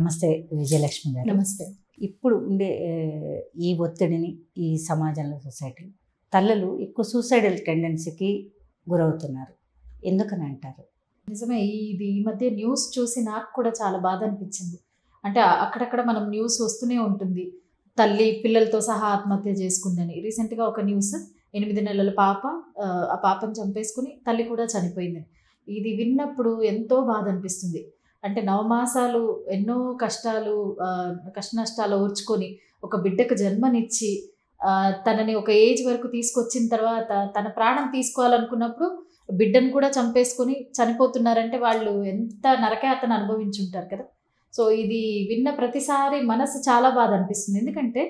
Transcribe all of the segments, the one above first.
నమస్తే విజయలక్ష్మి గారు. నమస్తే. ఇప్పుడు ఉండే ఈ ఒత్తిడిని ఈ సమాజంలో సొసైటీ తల్లులు ఎక్కువ సూసైడల్ టెండెన్సీకి గురవుతున్నారు. ఎందుకని అంటారు? నిజమే. ఈ మధ్య న్యూస్ చూసి నాకు కూడా చాలా బాధ అనిపించింది. అంటే అక్కడక్కడ మనం న్యూస్ వస్తూనే ఉంటుంది. తల్లి పిల్లలతో సహా ఆత్మహత్య చేసుకుందని. రీసెంట్గా ఒక న్యూస్ 8 నెలల పాప ఆ పాపను చంపేసుకుని తల్లి కూడా చనిపోయిందని. ఇది విన్నప్పుడు ఎంతో బాధ అనిపిస్తుంది. అంటే నవమాసాలు ఎన్నో కష్ట నష్టాలు ఓర్చుకొని ఒక బిడ్డకు జన్మనిచ్చి తనని ఒక ఏజ్ వరకు తీసుకొచ్చిన తర్వాత తన ప్రాణం తీసుకోవాలనుకున్నప్పుడు బిడ్డను కూడా చంపేసుకొని చనిపోతున్నారంటే వాళ్ళు ఎంత నరకయాతన అనుభవించుంటారు కదా. సో ఇది విన్న ప్రతిసారి మనసు చాలా బాధ అనిపిస్తుంది. ఎందుకంటే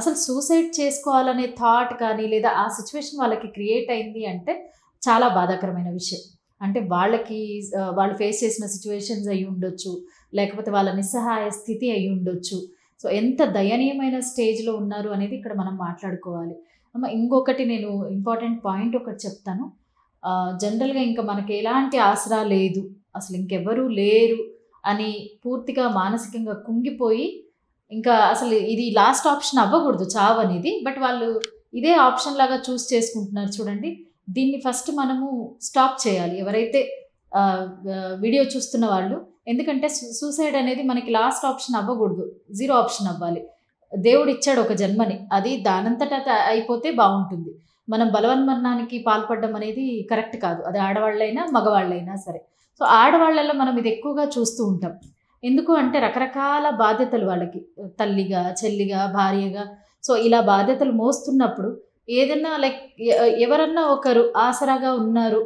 అసలు సూసైడ్ చేసుకోవాలనే థాట్ కానీ లేదా ఆ సిచ్యువేషన్ వాళ్ళకి క్రియేట్ అయింది అంటే చాలా బాధాకరమైన విషయం. అంటే వాళ్ళు ఫేస్ చేసిన సిచ్యువేషన్స్ అయి ఉండొచ్చు, లేకపోతే వాళ్ళ నిస్సహాయ స్థితి అయి ఉండొచ్చు. సో ఎంత దయనీయమైన స్టేజ్లో ఉన్నారు అనేది ఇక్కడ మనం మాట్లాడుకోవాలి. ఇంకొకటి నేను ఇంపార్టెంట్ పాయింట్ ఒకటి చెప్తాను. జనరల్గా ఇంకా మనకి ఎలాంటి ఆసరా లేదు, అసలు ఇంకెవరూ లేరు అని పూర్తిగా మానసికంగా కుంగిపోయి ఇంకా అసలు ఇది లాస్ట్ ఆప్షన్ అవ్వకూడదు చావు అనేది. బట్ వాళ్ళు ఇదే ఆప్షన్ లాగా చూస్ చేసుకుంటున్నారు చూడండి. దీన్ని ఫస్ట్ మనము స్టాప్ చేయాలి ఎవరైతే వీడియో చూస్తున్న వాళ్ళు. ఎందుకంటే సూసైడ్ అనేది మనకి లాస్ట్ ఆప్షన్ అవ్వకూడదు, 0 ఆప్షన్ అవ్వాలి. దేవుడు ఇచ్చాడు ఒక జన్మని, అది దానంతటా అయిపోతే బాగుంటుంది. మనం బలవన్మరణానికి పాల్పడడం అనేది కరెక్ట్ కాదు, అది ఆడవాళ్ళైనా మగవాళ్ళైనా సరే. సో ఆడవాళ్ళల్లో మనం ఇది ఎక్కువగా చూస్తూ ఉంటాం. ఎందుకు అంటే రకరకాల బాధ్యతలు వాళ్ళకి, తల్లిగా, చెల్లిగా, భార్యగా. సో ఇలా బాధ్యతలు మోస్తున్నప్పుడు ఏదన్నా లైక్ ఎవరన్నా ఒకరు ఆసరాగా ఉన్నారు,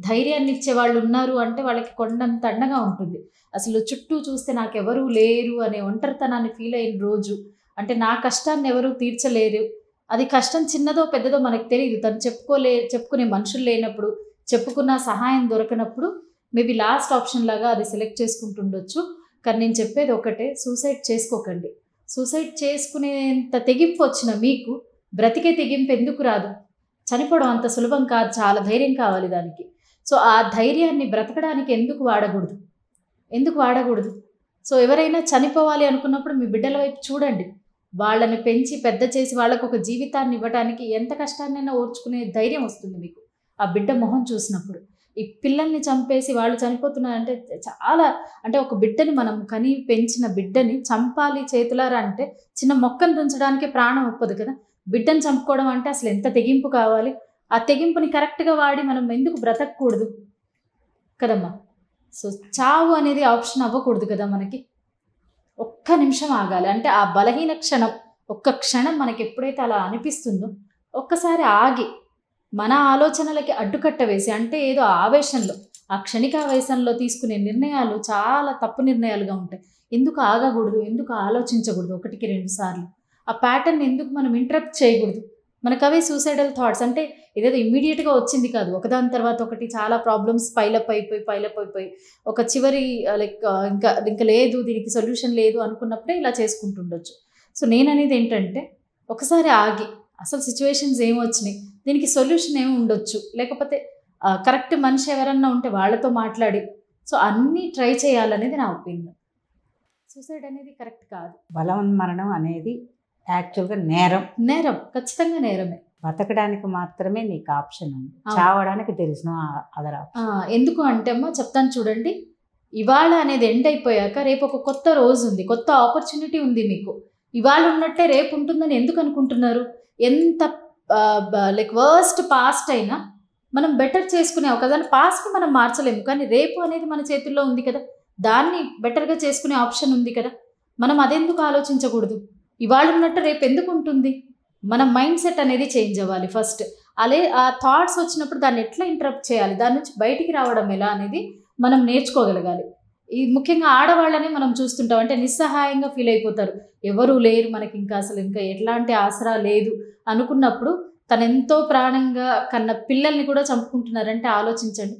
ధైర్యాన్ని ఇచ్చే వాళ్ళు ఉన్నారు అంటే వాళ్ళకి కొండంత అండగా ఉంటుంది. అసలు చుట్టూ చూస్తే నాకెవరూ లేరు అనే ఒంటరితనాన్ని ఫీల్ అయిన రోజు, అంటే నా కష్టాన్ని ఎవరూ తీర్చలేరు, అది కష్టం చిన్నదో పెద్దదో మనకు తెలియదు, తను చెప్పుకునే మనుషులు లేనప్పుడు, చెప్పుకున్న సహాయం దొరకనప్పుడు మేబీ లాస్ట్ ఆప్షన్ లాగా అది సెలెక్ట్ చేసుకుంటుండొచ్చు. కానీ నేను చెప్పేది ఒకటే, సూసైడ్ చేసుకోకండి. సూసైడ్ చేసుకునేంత తెగింపు వచ్చిన మీకు బ్రతికే తెగింపు ఎందుకు రాదు? చనిపోవడం అంత సులభం కాదు, చాలా ధైర్యం కావాలి దానికి. సో ఆ ధైర్యాన్ని బ్రతకడానికి ఎందుకు వాడకూడదు? సో ఎవరైనా చనిపోవాలి అనుకున్నప్పుడు మీ బిడ్డల వైపు చూడండి. వాళ్ళని పెంచి పెద్ద చేసి వాళ్ళకు ఒక జీవితాన్ని ఇవ్వడానికి ఎంత కష్టాన్నైనా ఓర్చుకునే ధైర్యం వస్తుంది మీకు ఆ బిడ్డ మొహం చూసినప్పుడు. ఈ పిల్లల్ని చంపేసి వాళ్ళు చనిపోతున్నారంటే చాలా, అంటే ఒక బిడ్డని మనం కని పెంచిన బిడ్డని చంపాలి చేతులారా అంటే చిన్న మొక్కను తుంచడానికి ప్రాణం ఒప్పదు కదా. బిడ్డను చంపుకోవడం అంటే అసలు ఎంత తెగింపు కావాలి? ఆ తెగింపుని కరెక్ట్గా వాడి మనం ఎందుకు బ్రతకూడదు కదమ్మా. సో చావు అనేది ఆప్షన్ అవ్వకూడదు కదా మనకి. ఒక్క నిమిషం ఆగాలి. అంటే ఆ బలహీన క్షణం, ఒక్క క్షణం మనకి ఎప్పుడైతే అలా అనిపిస్తుందో ఒక్కసారి ఆగి మన ఆలోచనలకి అడ్డుకట్ట వేసి, అంటే ఏదో ఆవేశంలో, ఆ క్షణికావేశంలో తీసుకునే నిర్ణయాలు చాలా తప్పు నిర్ణయాలుగా ఉంటాయి. ఎందుకు ఆగకూడదు? ఎందుకు ఆలోచించకూడదు 1-2 సార్లు? ఆ ప్యాటర్న్ ఎందుకు మనం ఇంటరప్ట్ చేయకూడదు? మనకు అవే సూసైడల్ థాట్స్. అంటే ఇదేదో ఇమ్మీడియట్గా వచ్చింది కాదు, ఒకదాని తర్వాత ఒకటి చాలా ప్రాబ్లమ్స్ పైలప్ అయిపోయి ఒక చివరి లైక్ ఇంకా లేదు, దీనికి సొల్యూషన్ లేదు అనుకున్నప్పుడే ఇలా చేసుకుంటుండొచ్చు. సో నేను అనేది ఏంటంటే, ఒకసారి ఆగి అసలు సిచ్యువేషన్స్ ఏమొచ్చినాయి, దీనికి సొల్యూషన్ ఏమి ఉండొచ్చు, లేకపోతే కరెక్ట్ మనిషి ఎవరన్నా ఉంటే వాళ్ళతో మాట్లాడి సో అన్నీ ట్రై చేయాలనేది నా ఒపీనియన్. సూసైడ్ అనేది కరెక్ట్ కాదు. బలవన్మరణం అనేది యాక్చువల్గా నేరం, ఖచ్చితంగా నేరమే. బతకడానికి మాత్రమే నీకు ఆప్షన్ ఉంది, చావడానికి తెలిసిన అదర్ ఆప్షన్. ఎందుకు అంటే అమ్మా చెప్తాను చూడండి. ఇవాళ అనేది ఎండ్ అయిపోయాక రేపు ఒక కొత్త రోజు ఉంది, కొత్త ఆపర్చునిటీ ఉంది మీకు. ఇవాళ ఉన్నట్టే రేపు ఉంటుందని ఎందుకు అనుకుంటున్నారు? ఎంత లైక్ వర్స్ట్ పాస్ట్ అయినా మనం బెటర్ చేసుకునే ఒకదాన్ని పాస్ట్ని మనం మార్చలేము, కానీ రేపు అనేది మన చేతుల్లో ఉంది కదా, దాన్ని బెటర్గా చేసుకునే ఆప్షన్ ఉంది కదా. మనం అదెందుకు ఆలోచించకూడదు? ఇవాళ ఉన్నట్టు రేపు ఎందుకు ఉంటుంది? మన మైండ్ సెట్ అనేది చేంజ్ అవ్వాలి ఫస్ట్. ఆ థాట్స్ వచ్చినప్పుడు దాన్ని ఎట్లా ఇంటరప్ట్ చేయాలి, దాని నుంచి బయటికి రావడం ఎలా అనేది మనం నేర్చుకోగలగాలి. ఈ ముఖ్యంగా ఆడవాళ్ళని మనం చూస్తుంటాం, అంటే నిస్సహాయంగా ఫీల్ అయిపోతారు. ఎవరూ లేరు మనకి, ఇంకా ఎట్లాంటి ఆసరా లేదు అనుకున్నప్పుడు తను ఎంతో ప్రాణంగా కన్న పిల్లల్ని కూడా చంపుకుంటున్నారంటే ఆలోచించండి.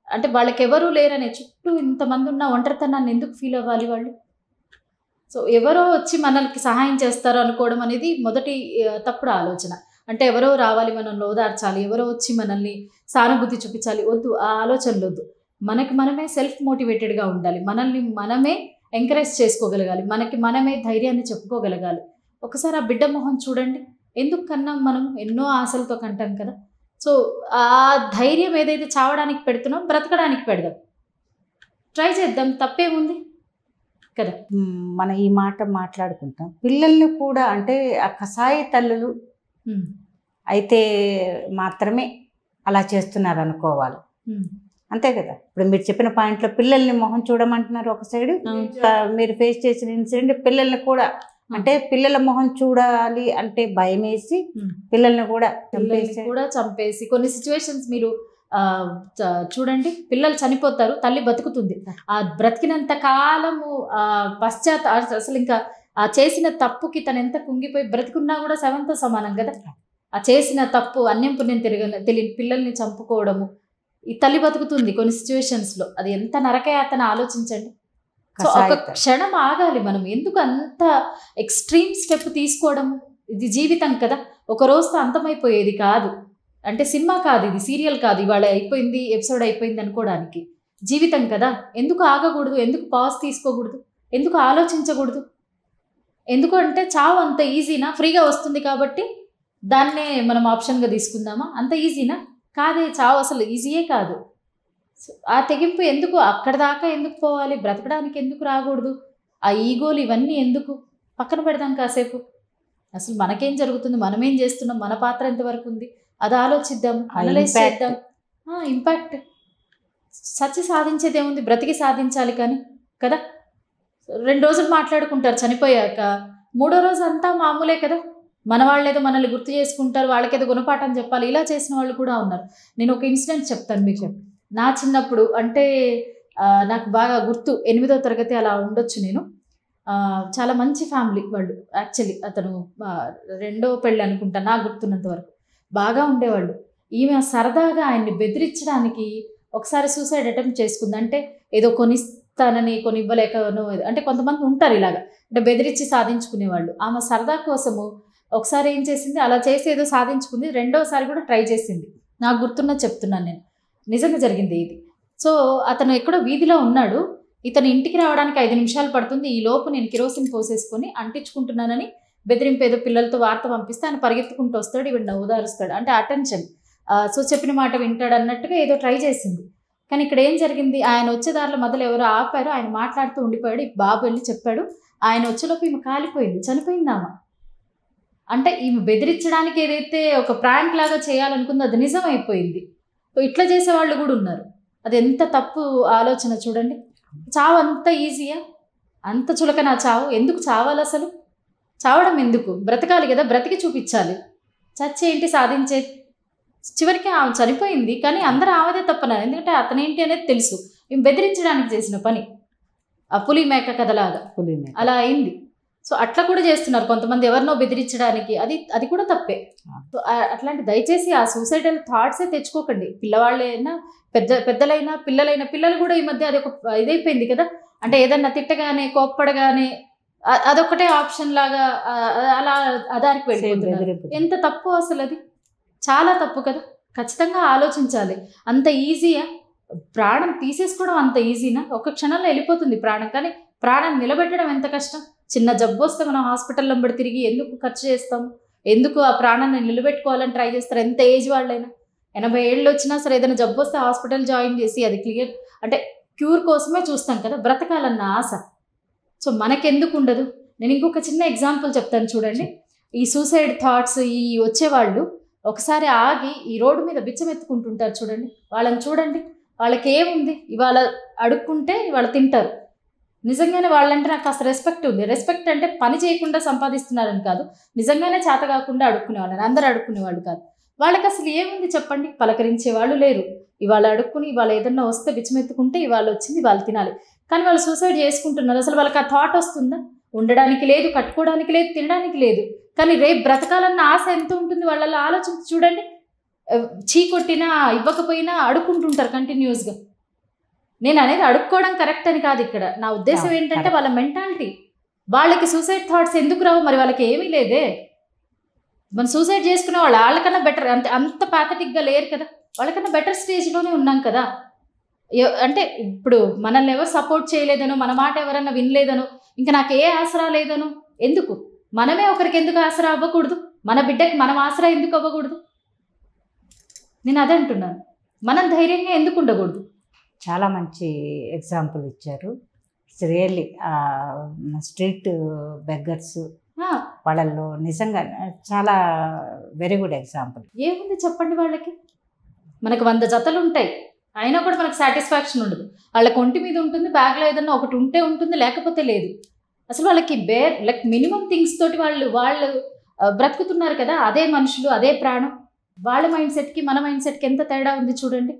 అంటే వాళ్ళకి ఎవరూ లేరనే, చుట్టూ ఇంతమంది ఉన్న ఒంటరితనాన్ని ఎందుకు ఫీల్ అవ్వాలి వాళ్ళు? సో ఎవరో వచ్చి మనకి సహాయం చేస్తారు అనుకోవడం అనేది మొదటి తప్పుడు ఆలోచన. అంటే ఎవరో రావాలి, మనల్ని ఓదార్చాలి, ఎవరో వచ్చి మనల్ని సానుభూతి చూపించాలి, వద్దు, ఆ ఆలోచనలు వద్దు. మనకి మనమే సెల్ఫ్ మోటివేటెడ్గా ఉండాలి, మనల్ని మనమే ఎంకరేజ్ చేసుకోగలగాలి, మనకి మనమే ధైర్యాన్ని చెప్పుకోగలగాలి. ఒకసారి ఆ బిడ్డ మొహం చూడండి, ఎందుకు కన్నాం మనం, ఎన్నో ఆశలతో కంటాం కదా. సో ఆ ధైర్యం ఏదైతే చావడానికి పెడుతున్నాం బ్రతకడానికి పెడదాం, ట్రై చేద్దాం, తప్పేముంది కదా. మనం ఈ మాట మాట్లాడుకుంటాం, పిల్లల్ని కూడా అంటే ఆ కసాయి తల్లులు అయితే మాత్రమే అలా చేస్తున్నారు అనుకోవాలి, అంతే కదా. ఇప్పుడు మీరు చెప్పిన పాయింట్లో పిల్లల్ని మొహం చూడమంటున్నారు ఒక సైడ్, మీరు ఫేస్ చేసిన ఇన్సిడెంట్ పిల్లల్ని కూడా అంటే పిల్లల మొహం చూడాలి అంటే భయం వేసి పిల్లల్ని కూడా చంపేసి కొన్ని సిచ్యువేషన్స్ మీరు చూడండి, పిల్లలు చనిపోతారు, తల్లి బతుకుతుంది. ఆ బ్రతికినంత కాలము అసలు ఇంకా ఆ చేసిన తప్పుకి తను ఎంత కుంగిపోయి బ్రతికున్నా కూడా శవంతో సమానం కదా. ఆ చేసిన తప్పు అన్యం పుణ్యం తెలియని పిల్లల్ని చంపుకోవడము, ఈ తల్లి బతుకుతుంది కొన్ని సిచ్యువేషన్స్లో, అది ఎంత నరకయాతన ఆలోచించండి. సో ఒక క్షణం ఆగాలి మనం, ఎందుకు అంత ఎక్స్ట్రీమ్ స్టెప్ తీసుకోవడం, ఇది జీవితం కదా, ఒక రోజుతో అంతమైపోయేది కాదు. అంటే సినిమా కాదు, ఇది సీరియల్ కాదు, ఇవాళ అయిపోయింది ఎపిసోడ్ అయిపోయింది అనుకోవడానికి, జీవితం కదా. ఎందుకు ఆగకూడదు, ఎందుకు పాజ్ తీసుకోకూడదు, ఎందుకు ఆలోచించకూడదు? ఎందుకు అంటే చావు అంత ఈజీనా, ఫ్రీగా వస్తుంది కాబట్టి దాన్నే మనం ఆప్షన్గా తీసుకుందామా? అంత ఈజీనా? కాదే, చావు అసలు ఈజీయే కాదు. ఆ తెగింపు ఎందుకు, అక్కడ దాకా ఎందుకు పోవాలి, బ్రతకడానికి ఎందుకు రాకూడదు? ఆ ఈగోలు ఇవన్నీ ఎందుకు, పక్కన పెడదాం కాసేపు. అసలు మనకేం జరుగుతుంది, మనమేం చేస్తున్నాం, మన పాత్ర ఎంతవరకు ఉంది, అది ఆలోచిద్దాం, అనలైజ్ చేద్దాం. ఇంపాక్ట్ సచ్చి సాధించేది ఏముంది, బ్రతికి సాధించాలి కానీ కదా. 2 రోజులు మాట్లాడుకుంటారు చనిపోయాక, 3వ రోజు అంతా మామూలే కదా. మన వాళ్ళేదో మనల్ని గుర్తు చేసుకుంటారు, వాళ్ళకేదో గుణపాఠం చెప్పాలి, ఇలా చేసిన వాళ్ళు కూడా ఉన్నారు. నేను ఒక ఇన్సిడెంట్ చెప్తాను మీకు. నా చిన్నప్పుడు అంటే నాకు బాగా గుర్తు, 8వ తరగతి అలా ఉండొచ్చు నేను. చాలా మంచి ఫ్యామిలీ వాళ్ళు, యాక్చువల్లీ అతను 2వ పెళ్ళి అనుకుంటా నాకు గుర్తున్నంత వరకు, బాగా ఉండేవాళ్ళు. ఈమె సరదాగా ఆయన్ని బెదిరించడానికి ఒకసారి సూసైడ్ అటెంప్ట్ చేసుకుంది. అంటే ఏదో కొనిస్తానని, కొని ఇవ్వలేకనో, అంటే కొంతమంది ఉంటారు ఇలాగా, అంటే బెదిరించి సాధించుకునేవాళ్ళు. ఆమె సరదా కోసము ఒకసారి ఏం చేసింది, అలా చేసి ఏదో సాధించుకుంది, 2వసారి కూడా ట్రై చేసింది. నాకు గుర్తున్నది చెప్తున్నాను నేను, నిజంగా జరిగింది ఇది. సో అతను ఎక్కడో వీధిలో ఉన్నాడు, ఇతను ఇంటికి రావడానికి 5 నిమిషాలు పడుతుంది, ఈ లోపు నేను కిరోసిన్ పోసేసుకొని అంటించుకుంటున్నానని బెదిరింపు ఏదో పిల్లలతో వార్త పంపిస్తే ఆయన పరిగెత్తుకుంటూ వస్తాడు, ఈవిడ ఓదారుస్తాడు, అంటే అటెన్షన్. సో చెప్పిన మాట వింటాడు అన్నట్టుగా ఏదో ట్రై చేసింది. కానీ ఇక్కడ ఏం జరిగింది, ఆయన వచ్చే దారిలో మొదలు ఎవరో ఆపారు, ఆయన మాట్లాడుతూ ఉండిపోయాడు. ఈ బాబు వెళ్ళి చెప్పాడు, ఆయన వచ్చేలోపు ఈమె కాలిపోయింది, చనిపోయింది ఆమె. అంటే ఈమె బెదిరించడానికి ఏదైతే ఒక ప్రాంక్ లాగా చేయాలనుకుందో అది నిజం అయిపోయింది. సో ఇట్లా చేసేవాళ్ళు కూడా ఉన్నారు. అది ఎంత తప్పు ఆలోచన చూడండి. చావు అంత ఈజీయా, అంత చులకన చావు? ఎందుకు చావాలి అసలు? చావడం ఎందుకు, బ్రతకాలి కదా, బ్రతికి చూపించాలి. చచ్చేంటి సాధించేది? చివరికి ఆమె చనిపోయింది, కానీ అందరూ ఆమెదే తప్పన్నారు, ఎందుకంటే అతనేంటి అనేది తెలుసు. ఈమె బెదిరించడానికి చేసిన పని, ఆ పులి మేక కథలాగా అలా అయింది. సో అట్లా కూడా చేస్తున్నారు కొంతమంది, ఎవరినో బెదిరించడానికి, అది కూడా తప్పే. సో అట్లాంటి దయచేసి ఆ సూసైడల్ థాట్సే తెచ్చుకోకండి. పిల్లవాళ్ళైనా పెద్దలైనా పిల్లలైనా, పిల్లలు కూడా ఈ మధ్య అది ఒక ఇదైపోయింది కదా. అంటే ఏదన్నా తిట్టగానే, కోప్పడగానే అదొక్కటే ఆప్షన్ లాగా అలా అదారికి వెళ్ళిపోతున్నారు. ఎంత తప్పు అసలు, అది చాలా తప్పు కదా. ఖచ్చితంగా ఆలోచించాలి. అంత ఈజీయా? ప్రాణం తీసేసుకోవడం అంత ఈజీనా? ఒక క్షణంలో వెళ్ళిపోతుంది ప్రాణం, కానీ ప్రాణం నిలబెట్టడం ఎంత కష్టం. చిన్న జబ్బు వస్తే మనం హాస్పిటల్లో బడి తిరిగి ఎందుకు ఖర్చు చేస్తాం, ఎందుకు ఆ ప్రాణాన్ని నిలబెట్టుకోవాలని ట్రై చేస్తారు. ఎంత ఏజ్ వాళ్ళైనా, 80 ఏళ్ళు వచ్చినా సరే ఏదైనా జబ్బు వస్తే హాస్పిటల్ జాయిన్ చేసి అది క్లియర్ అంటే క్యూర్ కోసమే చూస్తాం కదా, బ్రతకాలన్న ఆశ. సో మనకెందుకు ఉండదు? నేను ఇంకొక చిన్న ఎగ్జాంపుల్ చెప్తాను చూడండి. ఈ సూసైడ్ థాట్స్ ఈ వచ్చేవాళ్ళు ఒకసారి ఆగి ఈ రోడ్డు మీద బిచ్చమెత్తుకుంటుంటారు చూడండి, వాళ్ళని చూడండి. వాళ్ళకి ఏముంది, ఇవాళ అడుక్కుంటే ఇవాళ తింటారు. నిజంగానే వాళ్ళంటే నాకు కాస్త రెస్పెక్ట్ ఉంది. రెస్పెక్ట్ అంటే పని చేయకుండా సంపాదిస్తున్నారని కాదు, నిజంగానే చేత కాకుండా అడుక్కునేవాళ్ళని, అందరూ అడుక్కునేవాళ్ళు కాదు. వాళ్ళకి అసలు ఏముంది చెప్పండి, పలకరించే వాళ్ళు లేరు. ఇవాళ అడుక్కుని ఇవాళ ఏదన్నా వస్తే బిచ్చమెత్తుకుంటే ఇవాళ వచ్చింది వాళ్ళు తినాలి, కానీ వాళ్ళు సూసైడ్ చేసుకుంటున్నారు. అసలు వాళ్ళకి ఆ థాట్ వస్తుందా? ఉండడానికి లేదు, కట్టుకోవడానికి లేదు, తినడానికి లేదు, కానీ రేపు బ్రతకాలన్న ఆశ ఎంత ఉంటుంది వాళ్ళలో ఆలోచించి చూడండి. చీ కొట్టినా ఇవ్వకపోయినా అడుక్కుంటుంటారు కంటిన్యూస్గా. నేను అనేది అడుక్కోవడం కరెక్ట్ అని కాదు ఇక్కడ, నా ఉద్దేశం ఏంటంటే వాళ్ళ మెంటాలిటీ. వాళ్ళకి సూసైడ్ థాట్స్ ఎందుకు రావు? మరి వాళ్ళకి ఏమీ లేదే. మనం సూసైడ్ చేసుకునే వాళ్ళకన్నా బెటర్, అంత ప్యాథటిక్గా లేరు కదా, వాళ్ళకన్నా బెటర్ స్టేజ్లోనే ఉన్నాం కదా. అంటే ఇప్పుడు మనల్ని ఎవరు సపోర్ట్ చేయలేదనో, మన మాట ఎవరన్నా వినలేదనో, ఇంకా నాకు ఏ ఆసరా లేదనో, ఎందుకు మనమే ఒకరికి ఎందుకు ఆసరా అవ్వకూడదు? మన బిడ్డకి మనం ఆసరా ఎందుకు అవ్వకూడదు? నేను అదే అంటున్నాను. మనం ధైర్యంగా ఎందుకు ఉండకూడదు? చాలా మంచి ఎగ్జాంపుల్ ఇచ్చారు. ఇట్స్ రియల్లీ స్ట్రీట్ బెగ్గర్స్ వాళ్ళల్లో నిజంగా చాలా వెరీ గుడ్ ఎగ్జాంపుల్. ఏముంది చెప్పండి, వాళ్ళకి మనకు 100 జతలు ఉంటాయి, అయినా కూడా మనకు సాటిస్ఫాక్షన్ ఉండదు. వాళ్ళకి ఒంటి మీద ఉంటుంది, బ్యాగ్లో ఏదన్నా ఒకటి ఉంటే ఉంటుంది, లేకపోతే లేదు. అసలు వాళ్ళకి లైక్ మినిమం థింగ్స్ తోటి వాళ్ళు బ్రతుకుతున్నారు కదా. అదే మనుషులు, అదే ప్రాణం. వాళ్ళ మైండ్ సెట్కి మన మైండ్ సెట్కి ఎంత తేడా ఉంది చూడండి.